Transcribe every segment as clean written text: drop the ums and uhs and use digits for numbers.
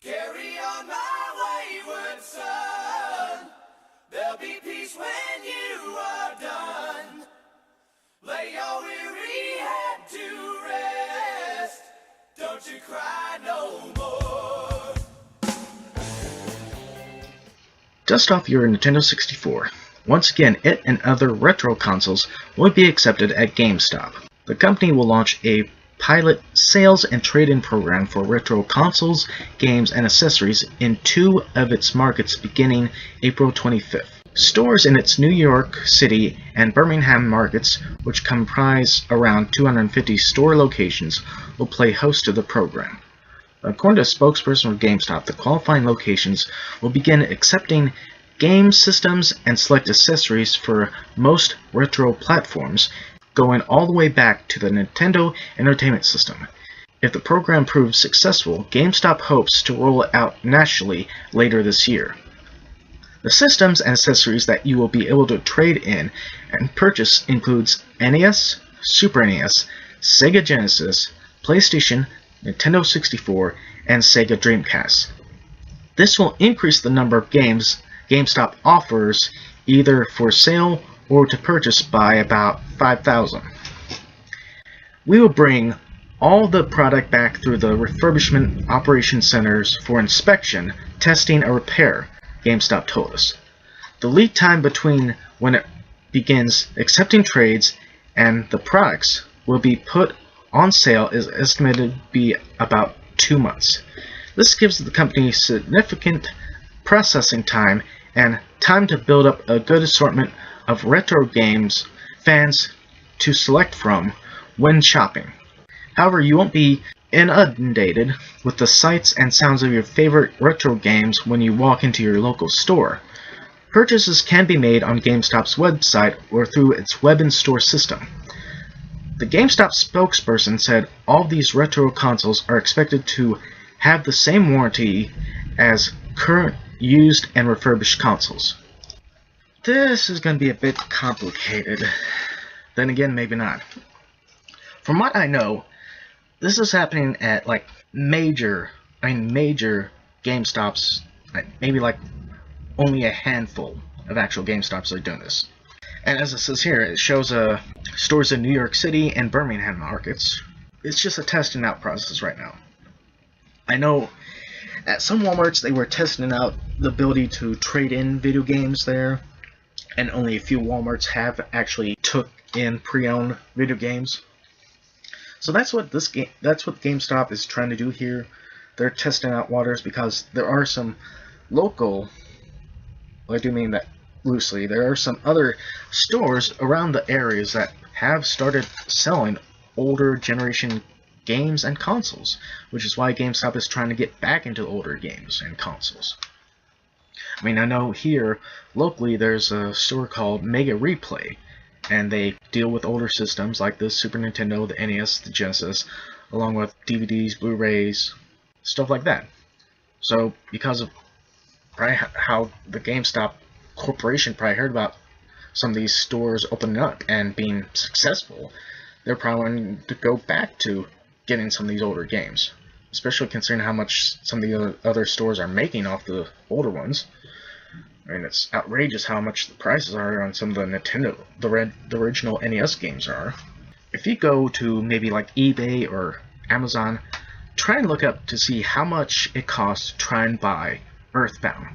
Carry on my wayward son. There'll be peace when you are done. Lay your weary head to rest. Don't you cry no more. Dust off your Nintendo 64. Once again, it and other retro consoles will be accepted at Gamestop. The company will launch a pilot sales and trade-in program for retro consoles, games, and accessories in 2 of its markets beginning April 25th. Stores in its New York City and Birmingham markets, which comprise around 250 store locations, will play host to the program. According to a spokesperson for GameStop, the qualifying locations will begin accepting game systems and select accessories for most retro platforms, going all the way back to the Nintendo Entertainment System. If the program proves successful, GameStop hopes to roll it out nationally later this year. The systems and accessories that you will be able to trade in and purchase includes NES, Super NES, Sega Genesis, PlayStation, Nintendo 64, and Sega Dreamcast. This will increase the number of games GameStop offers either for sale or to purchase by about 5,000. We will bring all the product back through the refurbishment operation centers for inspection, testing, or repair, GameStop told us. The lead time between when it begins accepting trades and the products will be put on sale is estimated to be about 2 months. This gives the company significant processing time and time to build up a good assortment of retro games fans to select from when shopping. However, you won't be inundated with the sights and sounds of your favorite retro games when you walk into your local store. Purchases can be made on GameStop's website or through its web and store system. The GameStop spokesperson said all these retro consoles are expected to have the same warranty as current used and refurbished consoles. This is going to be a bit complicated. Then again, maybe not. From what I know, this is happening at major GameStops, maybe only a handful of actual GameStops are doing this. And as it says here, it shows stores in New York City and Birmingham markets. It's just a testing out process right now. I know at some Walmarts they were testing out the ability to trade in video games there, and only a few Walmarts have actually took in pre-owned video games. So that's what GameStop is trying to do here. They're testing out waters because there are some local, I do mean that loosely, there are some other stores around the areas that have started selling older generation games and consoles, which is why GameStop is trying to get back into older games and consoles. I mean, I know here locally there's a store called Mega Replay, and they deal with older systems like the Super Nintendo, the NES, the Genesis, along with DVDs, Blu-rays, stuff like that. So because of how the GameStop corporation probably heard about some of these stores opening up and being successful, they're probably wanting to go back to getting some of these older games, especially considering how much some of the other stores are making off the older ones. I mean, it's outrageous how much the prices are on some of the Nintendo, the original NES games are. If you go to maybe eBay or Amazon, try and look up to see how much it costs to try and buy Earthbound.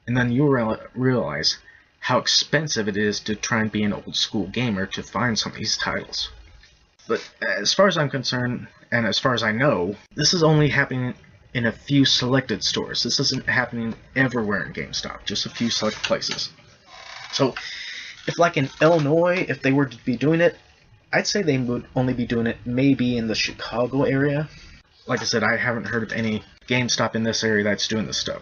And then you'll realize how expensive it is to try and be an old school gamer to find some of these titles. But as far as I'm concerned, and as far as I know, this is only happening in a few selected stores. This isn't happening everywhere in GameStop, just a few select places. So, if in Illinois, if they were to be doing it, I'd say they would only be doing it maybe in the Chicago area. Like I said, I haven't heard of any GameStop in this area that's doing this stuff.